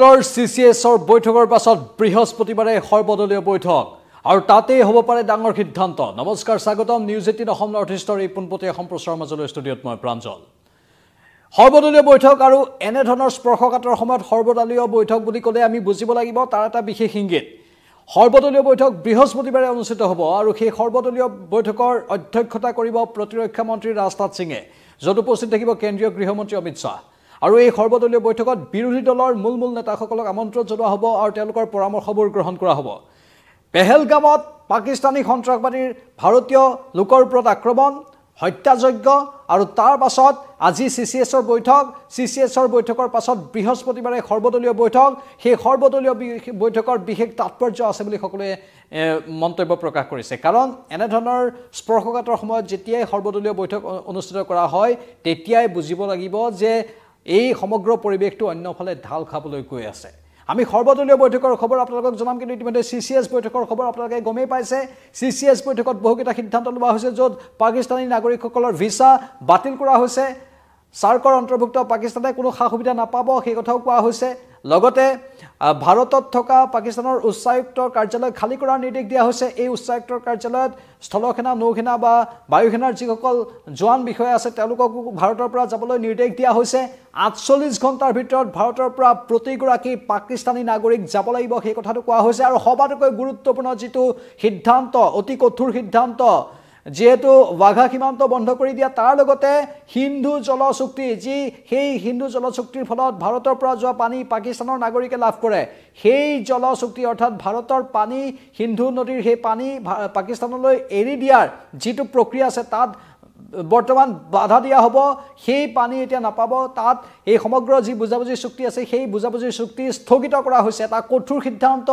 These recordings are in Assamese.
CCSৰ বৈঠকৰ পাছত বৃহস্পতিবাৰে সৰ্বদলীয় বৈঠক আৰু তাতেই হ'ব পাৰে ডাঙৰ সিদ্ধান্ত। নমস্কাৰ, স্বাগতম নিউজ 18 অসম নৰ্থ ইষ্টৰ এই পোনপটীয়া সম্প্ৰচাৰৰ মাজলৈ ষ্টুডিঅ'ত মই প্ৰাঞ্জল। সৰ্বদলীয় বৈঠক আৰু এনে ধৰণৰ স্পৰ্শকাতৰ সময়ত সৰ্বদলীয় বৈঠক বুলি ক'লে আমি বুজিব লাগিব তাৰ এটা বিশেষ ইংগিত। সৰ্বদলীয় বৈঠক বৃহস্পতিবাৰে অনুষ্ঠিত হ'ব আৰু সেই সৰ্বদলীয় বৈঠকৰ অধ্যক্ষতা কৰিব প্ৰতিৰক্ষা মন্ত্ৰী ৰাজনাথ সিঙে, য'ত উপস্থিত থাকিব কেন্দ্ৰীয় গৃহমন্ত্ৰী অমিত শ্বাহ। আৰু এই সৰ্বদলীয় বৈঠকত বিৰোধী দলৰ মূল নেতাসকলক আমন্ত্ৰণ জনোৱা হ'ব আৰু তেওঁলোকৰ পৰামৰ্শবোৰ গ্ৰহণ কৰা হ'ব। পেহেলগামত পাকিস্তানী সন্ত্ৰাসবাদীৰ ভাৰতীয় লোকৰ ওপৰত আক্ৰমণ, হত্যাযজ্ঞ আৰু তাৰ পাছত আজি CCSৰ বৈঠক। CCSৰ বৈঠকৰ পাছত বৃহস্পতিবাৰে সৰ্বদলীয় বৈঠক। সেই সৰ্বদলীয় বৈঠকৰ বিশেষ তাৎপৰ্য আছে বুলি সকলোৱে মন্তব্য প্ৰকাশ কৰিছে। কাৰণ এনেধৰণৰ স্পৰ্শকাতৰ সময়ত যেতিয়াই সৰ্বদলীয় বৈঠক অনুষ্ঠিত কৰা হয় তেতিয়াই বুজিব লাগিব যে এই সমগ্ৰ পৰিৱেশটো অন্যফালে ঢাল খাবলৈ গৈ আছে। আমি সৰ্বদলীয় বৈঠকৰ খবৰ আপোনালোকক জনাম, কিন্তু ইতিমধ্যে CCS বৈঠকৰ খবৰ আপোনালোকে গমেই পাইছে। CCS বৈঠকত বহুকেইটা সিদ্ধান্ত লোৱা হৈছে, য'ত পাকিস্তানী নাগৰিকসকলৰ ভিছা বাতিল কৰা হৈছে। সাৰ্কৰ অন্তৰ্ভুক্ত পাকিস্তানে কোনো সা সুবিধা নাপাব সেই কথাও কোৱা হৈছে। লগতে ভাৰতত থকা পাকিস্তানৰ উচ্চায়ুক্তৰ কাৰ্যালয় খালী কৰাৰ নিৰ্দেশ দিয়া হৈছে। এই উচ্চায়ুক্তৰ কাৰ্যালয়ত স্থলসেনা, নৌসেনা বা বায়ুসেনাৰ যিসকল জোৱান বিষয়া আছে তেওঁলোককো ভাৰতৰ পৰা যাবলৈ নিৰ্দেশ দিয়া হৈছে। 48 ঘণ্টাৰ ভিতৰত ভাৰতৰ পৰা প্ৰতিগৰাকী পাকিস্তানী নাগৰিক যাব লাগিব সেই কথাটো কোৱা হৈছে। আৰু সবাতোকৈ গুৰুত্বপূৰ্ণ যিটো সিদ্ধান্ত, অতি কঠোৰ সিদ্ধান্ত, যেহেতু ৱাঘা সীমান্ত বন্ধ কৰি দিয়া, তাৰ লগতে হিন্দু জল চুক্তি, যি সেই হিন্দু জল চুক্তিৰ ফলত ভাৰতৰ পৰা যোৱা পানী পাকিস্তানৰ নাগৰিকে লাভ কৰে, সেই জল চুক্তি অৰ্থাৎ ভাৰতৰ পানী, সিন্ধু নদীৰ সেই পানী পাকিস্তানলৈ এৰি দিয়াৰ যিটো প্ৰক্ৰিয়া আছে তাত বৰ্তমান বাধা দিয়া হ'ব। সেই পানী এতিয়া নাপাব। তাত এই সমগ্ৰ যি বুজাবুজি চুক্তি আছে সেই বুজাবুজি চুক্তি স্থগিত কৰা হৈছে। এটা কঠোৰ সিদ্ধান্ত,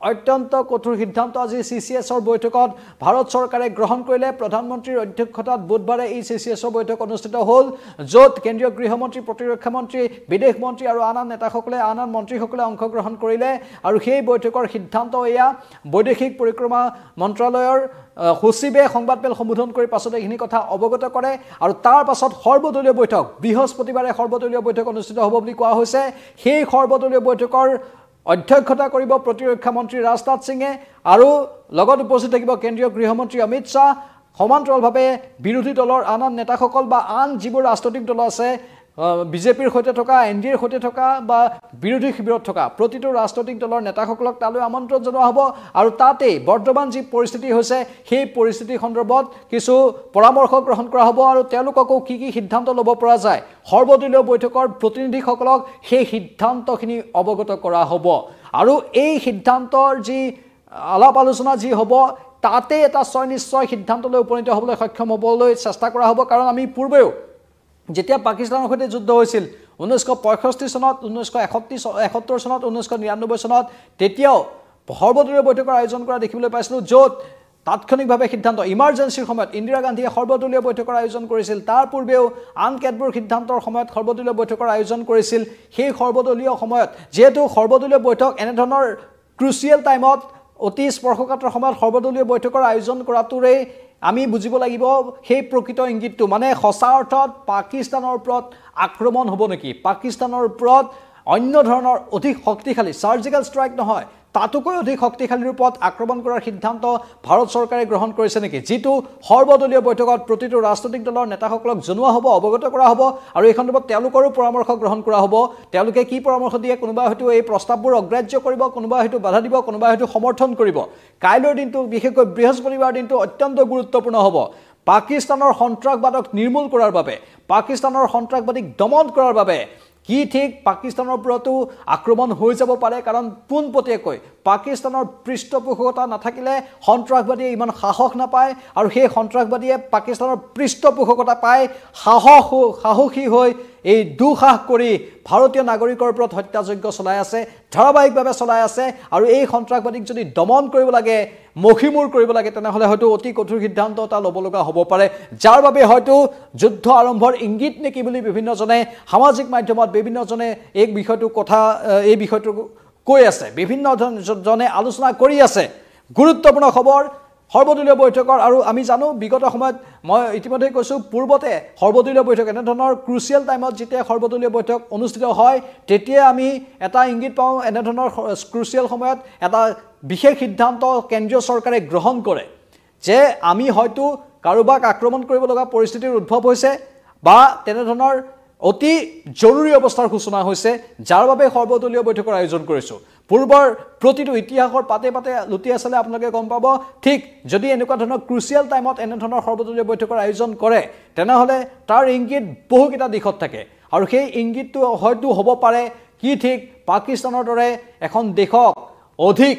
অত্যন্ত কঠোৰ সিদ্ধান্ত আজি CCSৰ বৈঠকত ভাৰত চৰকাৰে গ্ৰহণ কৰিলে। প্ৰধানমন্ত্ৰীৰ অধ্যক্ষতাত বুধবাৰে এই CCSৰ বৈঠক অনুষ্ঠিত হ'ল, য'ত কেন্দ্ৰীয় গৃহমন্ত্ৰী, প্ৰতিৰক্ষা মন্ত্ৰী, বিদেশ মন্ত্ৰী আৰু আন নেতাসকলে, আন মন্ত্ৰীসকলে অংশগ্ৰহণ কৰিলে। আৰু সেই বৈঠকৰ সিদ্ধান্ত এয়া। বৈদেশিক পৰিক্ৰমা মন্ত্ৰালয়ৰ সচিবে সংবাদমেল সম্বোধন কৰি পাছত এইখিনি কথা অৱগত কৰে। আৰু তাৰ পাছত সৰ্বদলীয় বৈঠক বৃহস্পতিবাৰে সৰ্বদলীয় বৈঠক অনুষ্ঠিত হ'ব বুলি কোৱা হৈছে। সেই সৰ্বদলীয় বৈঠকৰ অধ্যক্ষতা কৰিব প্ৰতিৰক্ষা মন্ত্ৰী ৰাজনাথ সিঙে আৰু লগত উপস্থিত থাকিব কেন্দ্ৰীয় গৃহমন্ত্ৰী অমিত শ্বাহ। সমান্তৰালভাৱে বিৰোধী দলৰ আন নেতাসকল বা আন যিবোৰ ৰাজনৈতিক দল আছে, বিজেপিৰ সৈতে থকা, NDAৰ সৈতে থকা বা বিৰোধী শিবিৰত থকা প্ৰতিটো ৰাজনৈতিক দলৰ নেতাসকলক তালৈ আমন্ত্ৰণ জনোৱা হ'ব। আৰু তাতেই বৰ্তমান যি পৰিস্থিতি হৈছে সেই পৰিস্থিতি সন্দৰ্ভত কিছু পৰামৰ্শ গ্ৰহণ কৰা হ'ব আৰু তেওঁলোককো কি সিদ্ধান্ত ল'ব পৰা যায় সৰ্বদলীয় বৈঠকৰ প্ৰতিনিধিসকলক সেই সিদ্ধান্তখিনি অৱগত কৰা হ'ব। আৰু এই সিদ্ধান্তৰ যি আলাপ আলোচনা যি হ'ব তাতে এটা নিশ্চয় সিদ্ধান্তলৈ উপনীত হ'বলৈ সক্ষম হ'বলৈ চেষ্টা কৰা হ'ব। কাৰণ আমি পূৰ্বেও যেতিয়া পাকিস্তানৰ সৈতে যুদ্ধ হৈছিল 1965 চনত, 1971 চনত, 1999 চনত, তেতিয়াও সৰ্বদলীয় বৈঠকৰ আয়োজন কৰা দেখিবলৈ পাইছিলোঁ, য'ত তাৎক্ষণিকভাৱে সিদ্ধান্ত, ইমাৰ্জেঞ্চিৰ সময়ত ইন্দিৰা গান্ধীয়ে সৰ্বদলীয় বৈঠকৰ আয়োজন কৰিছিল। তাৰ পূৰ্বেও আন কেতবোৰ সিদ্ধান্তৰ সময়ত সৰ্বদলীয় বৈঠকৰ আয়োজন কৰিছিল। সেই সৰ্বদলীয় সময়ত যিহেতু সৰ্বদলীয় বৈঠক এনেধৰণৰ ক্ৰুচিয়েল টাইমত, অতি স্পৰ্শকাতৰ সময়ত সৰ্বদলীয় বৈঠকৰ আয়োজন কৰাটোৰে আমি বুজিব লাগিব সেই প্ৰকৃত ইংগিতটো, মানে সঁচা অৰ্থত পাকিস্তানৰ ওপৰত আক্ৰমণ হ'ব নেকি, পাকিস্তানৰ ওপৰত অন্য ধৰণৰ অধিক শক্তিশালী চাৰ্জিকেল ষ্ট্ৰাইক নহয়, তাতোকৈ অধিক শক্তিশালী ৰূপত আক্ৰমণ কৰাৰ সিদ্ধান্ত ভাৰত চৰকাৰে গ্ৰহণ কৰিছে নেকি, যিটো সৰ্বদলীয় বৈঠকত প্ৰতিটো ৰাজনৈতিক দলৰ নেতাসকলক জনোৱা হ'ব, অৱগত কৰা হ'ব। আৰু এই সন্দৰ্ভত তেওঁলোকৰো পৰামৰ্শ গ্ৰহণ কৰা হ'ব। তেওঁলোকে কি পৰামৰ্শ দিয়ে, কোনোবাই হয়তো এই প্ৰস্তাৱবোৰ অগ্ৰাহ্য কৰিব, কোনোবাই হয়তো বাধা দিব, কোনোবাই হয়তো সমৰ্থন কৰিব। কাইলৈৰ দিনটো, বিশেষকৈ বৃহস্পতিবাৰ দিনটো অত্যন্ত গুৰুত্বপূৰ্ণ হ'ব পাকিস্তানৰ সন্ত্ৰাসবাদক নিৰ্মূল কৰাৰ বাবে, পাকিস্তানৰ সন্ত্ৰাসবাদীক দমন কৰাৰ বাবে। কি ঠিক পাকিস্তানৰ ওপৰতো আক্ৰমণ হৈ যাব পাৰে, কাৰণ পোনপটীয়াকৈ পাকিস্তানৰ পৃষ্ঠপোষকতা নাথাকিলে সন্ত্ৰাসবাদীয়ে ইমান সাহস নাপায়, আৰু সেই সন্ত্ৰাসবাদীয়ে পাকিস্তানৰ পৃষ্ঠপোষকতা পাই সাহসী হৈ এই দুঃসাহস কৰি ভাৰতীয় নাগৰিকৰ ওপৰত হত্যাযজ্ঞ চলাই আছে, ধাৰাবাহিকভাৱে চলাই আছে। আৰু এই সন্ত্ৰাসবাদীক যদি দমন কৰিব লাগে, মষিমূৰ কৰিব লাগে, তেনেহ'লে হয়তো অতি কঠোৰ সিদ্ধান্ত এটা ল'ব লগা হ'ব পাৰে, যাৰ বাবে হয়তো যুদ্ধ আৰম্ভৰ ইংগিত নেকি বুলি বিভিন্নজনে সামাজিক মাধ্যমত বিভিন্নজনে এই বিষয়টো কৈ আছে, বিভিন্নজনে আলোচনা কৰি আছে। গুৰুত্বপূৰ্ণ খবৰ, সৰ্বদলীয় বৈঠকৰ আৰু আমি জানো বিগত সময়ত মই ইতিমধ্যে কৈছোঁ পূৰ্বতে সৰ্বদলীয় বৈঠক এনেধৰণৰ ক্ৰুচিয়েল টাইমত যেতিয়া সৰ্বদলীয় বৈঠক অনুষ্ঠিত হয় তেতিয়া আমি এটা ইংগিত পাওঁ এনেধৰণৰ ক্ৰুচিয়েল সময়ত এটা বিশেষ সিদ্ধান্ত কেন্দ্ৰীয় চৰকাৰে গ্ৰহণ কৰে যে আমি হয়তো কাৰোবাক আক্ৰমণ কৰিব লগা পৰিস্থিতিৰ উদ্ভৱ হৈছে বা তেনেধৰণৰ অতি জৰুৰী অৱস্থাৰ সূচনা হৈছে যাৰ বাবে সৰ্বদলীয় বৈঠকৰ আয়োজন কৰিছোঁ পূৰ্বৰ প্ৰতিটো ইতিহাসৰ পাতে পাতে লুটি আছিলে আপোনালোকে গম পাব ঠিক যদি এনেকুৱা ধৰণৰ ক্ৰুচিয়েল টাইমত এনেধৰণৰ সৰ্বদলীয় বৈঠকৰ আয়োজন কৰে তেনেহ'লে তাৰ ইংগিত বহুকেইটা দিশত থাকে আৰু সেই ইংগিতটো হয়তো হ'ব পাৰে কি ঠিক পাকিস্তানৰ দৰে এখন দেশক অধিক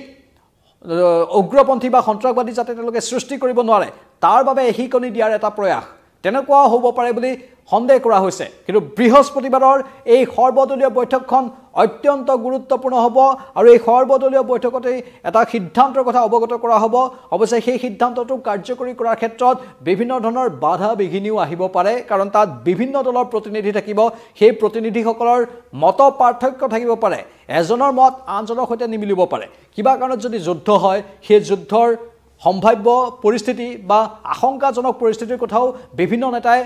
উগ্ৰপন্থী বা সন্ত্ৰাসবাদী যাতে তেওঁলোকে সৃষ্টি কৰিব নোৱাৰে তাৰ বাবে এহিকনি দিয়াৰ এটা প্ৰয়াস তেনেকুৱা হ'ব পাৰে বুলি সন্দেহ কৰা হৈছে কিন্তু বৃহস্পতিবাৰৰ এই সৰ্বদলীয় বৈঠকখন অত্যন্ত গুৰুত্বপূৰ্ণ হ'ব আৰু এই সৰ্বদলীয় বৈঠকতে এটা সিদ্ধান্তৰ কথা অৱগত কৰা হ'ব অৱশ্যে সেই সিদ্ধান্তটো কাৰ্যকৰী কৰাৰ ক্ষেত্ৰত বিভিন্ন ধৰণৰ বাধা বিঘিনিও আহিব পাৰে কাৰণ তাত বিভিন্ন দলৰ প্ৰতিনিধি থাকিব সেই প্ৰতিনিধিসকলৰ মত পাৰ্থক্য থাকিব পাৰে এজনৰ মত আনজনৰ সৈতে নিমিলিব পাৰে কিবা কাৰণত যদি যুদ্ধ হয় সেই যুদ্ধৰ সম্ভাৱ্য পৰিস্থিতি বা আশংকাজনক পৰিস্থিতিৰ কথাও বিভিন্ন নেতাই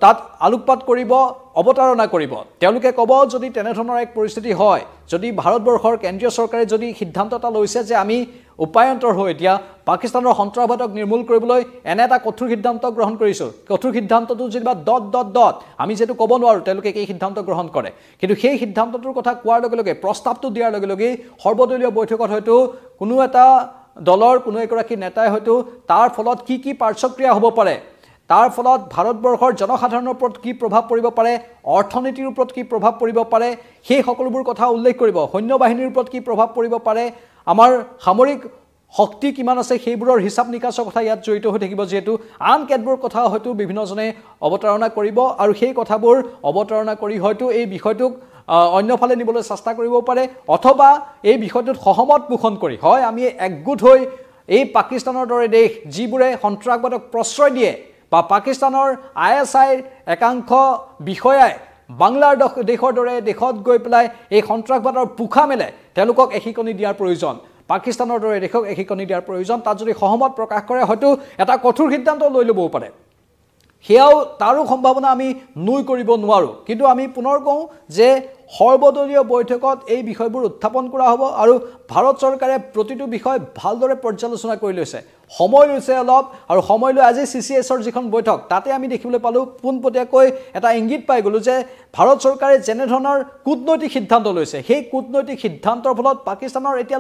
তাত আলোকপাত কৰিব অৱতাৰণা কৰিব তেওঁলোকে ক'ব যদি তেনেধৰণৰ এক পৰিস্থিতি হয় যদি ভাৰতবৰ্ষৰ কেন্দ্ৰীয় চৰকাৰে যদি সিদ্ধান্ত এটা লৈছে যে আমি উপায়ন্তৰ হৈ এতিয়া পাকিস্তানৰ সন্ত্ৰাসবাদক নিৰ্মূল কৰিবলৈ এনে এটা কঠোৰ সিদ্ধান্ত গ্ৰহণ কৰিছোঁ কঠোৰ সিদ্ধান্তটো যেনিবা আমি যেটো ক'ব নোৱাৰোঁ তেওঁলোকে এই সিদ্ধান্ত গ্ৰহণ কৰে কিন্তু সেই সিদ্ধান্তটোৰ কথা কোৱাৰ লগে লগে প্ৰস্তাৱটো দিয়াৰ লগে লগে সৰ্বদলীয় বৈঠকত হয়তো কোনো এটা দলৰ কোনো এগৰাকী নেতাই হয়তো তাৰ ফলত কি পাৰ্শ্বক্ৰিয়া হ'ব পাৰে তাৰ ফলত ভাৰতবৰ্ষৰ জনসাধাৰণৰ ওপৰত কি প্ৰভাৱ পৰিব পাৰে অৰ্থনীতিৰ ওপৰত কি প্ৰভাৱ পৰিব পাৰে সেই সকলোবোৰ কথা উল্লেখ কৰিব সৈন্য বাহিনীৰ ওপৰত কি প্ৰভাৱ পৰিব পাৰে আমাৰ সামৰিক শক্তি কিমান আছে সেইবোৰৰ হিচাপ নিকাচৰ কথা ইয়াত জড়িত হৈ থাকিব যেহেতু আন কেতবোৰ কথা হয়তো বিভিন্নজনে অৱতাৰণা কৰিব আৰু সেই কথাবোৰ অৱতাৰণা কৰি হয়তো এই বিষয়টোক অন্যফালে নিবলৈ চেষ্টা কৰিব পাৰে অথবা এই বিষয়টোত সহমত পোষণ কৰি হয় আমি একগোট হৈ এই পাকিস্তানৰ দৰে দেশ যিবোৰে সন্ত্ৰাসবাদক প্ৰশ্ৰয় দিয়ে বা পাকিস্তানৰ ISI একাংশ বিষয়াই বাংলাৰ দেশৰ দৰে দেশত গৈ পেলাই এই সন্ত্ৰাসবাদৰ পোখা মেলে তেওঁলোকক এহিকনি দিয়াৰ প্ৰয়োজন পাকিস্তানৰ দৰে দেশক এহিকনি দিয়াৰ প্ৰয়োজন তাত যদি সহমত প্ৰকাশ কৰে হয়তো এটা কঠোৰ সিদ্ধান্ত লৈ ল'বও পাৰে সেয়াও তাৰো সম্ভাৱনা আমি নুই কৰিব নোৱাৰোঁ কিন্তু আমি পুনৰ কওঁ যে সৰ্বদলীয় বৈঠকত এই বিষয়বোৰ উত্থাপন কৰা হ'ব আৰু ভাৰত চৰকাৰে প্ৰতিটো বিষয় ভালদৰে পৰ্যালোচনা কৰি লৈছে সময় লৈছে অলপ আৰু সময় লৈ আজি CCSৰ যিখন বৈঠক তাতে আমি দেখিবলৈ পালোঁ পোনপটীয়াকৈ এটা ইংগিত পাই গ'লোঁ যে ভাৰত চৰকাৰে যেনে ধৰণৰ কূটনৈতিক সিদ্ধান্ত লৈছে সেই কূটনৈতিক সিদ্ধান্তৰ ফলত পাকিস্তানৰ এতিয়া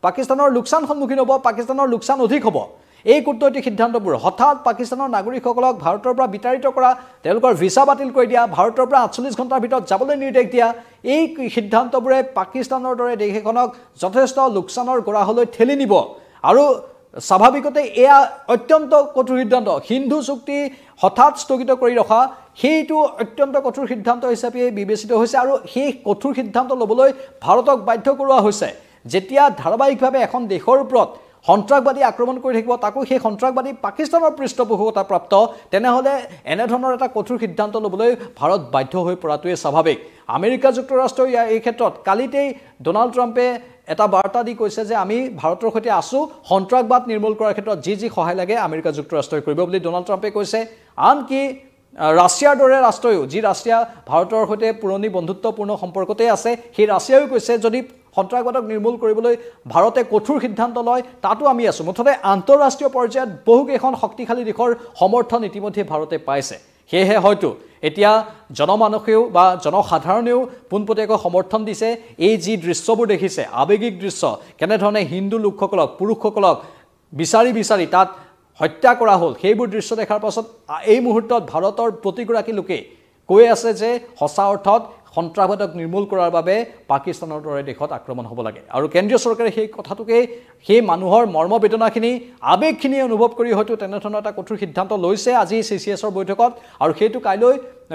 পাকিস্তানৰ লোকচান সন্মুখীন হ'ব পাকিস্তানৰ লোকচান অধিক হ'ব এই কূটনৈতিক সিদ্ধান্তবোৰ হঠাৎ পাকিস্তানৰ নাগৰিকসকলক ভাৰতৰ পৰা বিতাড়িত কৰা তেওঁলোকৰ ভিসা বাতিল কৰি দিয়া ভাৰতৰ পৰা 48 ঘণ্টাৰ ভিতৰত যাবলৈ নিৰ্দেশ দিয়া এই সিদ্ধান্তবোৰে পাকিস্তানৰ দৰে দেশ এখনক যথেষ্ট লোকচানৰ গৰাহলৈ ঠেলি নিব আৰু স্বাভাৱিকতে এয়া অত্যন্ত কঠোৰ সিদ্ধান্ত সিন্ধু চুক্তি হঠাৎ স্থগিত কৰি ৰখা সেইটো অত্যন্ত কঠোৰ সিদ্ধান্ত হিচাপে বিবেচিত হৈছে আৰু সেই কঠোৰ সিদ্ধান্ত ল'বলৈ ভাৰতক বাধ্য কৰোৱা হৈছে যেতিয়া ধাৰাবাহিকভাৱে এখন দেশৰ ওপৰত সন্ত্ৰাসবাদী আক্ৰমণ কৰি থাকিব তাকো সেই সন্ত্ৰাসবাদী পাকিস্তানৰ পৃষ্ঠপোষকতা প্ৰাপ্ত তেনেহ'লে এনেধৰণৰ এটা কঠোৰ সিদ্ধান্ত ল'বলৈ ভাৰত বাধ্য হৈ পৰাটোৱে স্বাভাৱিক আমেৰিকা যুক্তৰাষ্ট্ৰই এই ক্ষেত্ৰত কালিতেই ডোনাল্ড ট্ৰাম্পে এটা বাৰ্তা দি কৈছে যে আমি ভাৰতৰ সৈতে আছো সন্ত্ৰাসবাদ নিৰ্মূল কৰাৰ ক্ষেত্ৰত যি সহায় লাগে আমেৰিকা যুক্তৰাষ্ট্ৰই কৰিব বুলি ডোনাল্ড ট্ৰাম্পে কৈছে আনকি ৰাছিয়াৰ দৰে ৰাষ্ট্ৰয়ো যি ৰাছিয়া ভাৰতৰ সৈতে পুৰণি বন্ধুত্বপূৰ্ণ সম্পৰ্কতে আছে সেই ৰাছিয়াও কৈছে যদি সন্ত্ৰাসবাদক নিৰ্মূল কৰিবলৈ ভাৰতে কঠোৰ সিদ্ধান্ত লয় তাতো আমি আছো মুঠতে আন্তঃৰাষ্ট্ৰীয় পৰ্যায়ত বহুকেইখন শক্তিশালী দেশৰ সমৰ্থন ইতিমধ্যে ভাৰতে পাইছে সেয়েহে হয়তো এতিয়া জনমানসেও বা জনসাধাৰণেও পোনপটীয়াকৈ সমৰ্থন দিছে এই যি দৃশ্যবোৰ দেখিছে আৱেগিক দৃশ্য কেনেধৰণে হিন্দু লোকসকলক পুৰুষসকলক বিচাৰি তাত হত্যা কৰা হ'ল সেইবোৰ দৃশ্য দেখাৰ পাছত এই মুহূৰ্তত ভাৰতৰ প্ৰতিগৰাকী লোকে কৈ আছে যে সঁচা অৰ্থত সন্ত্ৰাসবাদক নিৰ্মূল কৰাৰ বাবে পাকিস্তানৰ দৰে দেশত আক্ৰমণ হ'ব লাগে আৰু কেন্দ্ৰীয় চৰকাৰে সেই কথাটোকে সেই মানুহৰ মৰ্মবেদনাখিনি আৱেগখিনি অনুভৱ কৰি হয়তো তেনেধৰণৰ এটা কঠোৰ সিদ্ধান্ত লৈছে আজি CCSৰ বৈঠকত আৰু সেইটো কাইলৈ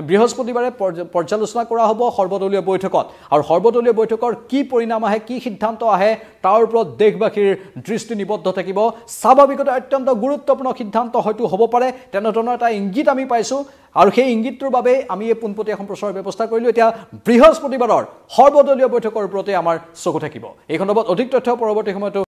বৃহস্পতিবাৰে পৰ্যালোচনা কৰা হ'ব সৰ্বদলীয় বৈঠকত আৰু সৰ্বদলীয় বৈঠকৰ কি পৰিণাম আহে কি সিদ্ধান্ত আহে তাৰ ওপৰত দেশবাসীৰ দৃষ্টি নিবদ্ধ থাকিব স্বাভাৱিকতে অত্যন্ত গুৰুত্বপূৰ্ণ সিদ্ধান্ত হয়তো হ'ব পাৰে তেনেধৰণৰ এটা ইংগিত আমি পাইছোঁ আৰু সেই ইংগিতটোৰ বাবে আমি এই পোনপটীয়া সম্প্ৰচাৰৰ ব্যৱস্থা কৰিলোঁ এতিয়া বৃহস্পতিবাৰৰ সৰ্বদলীয় বৈঠকৰ ওপৰতে আমাৰ চকু থাকিব এই সন্দৰ্ভত অধিক তথ্য পৰৱৰ্তী সময়ত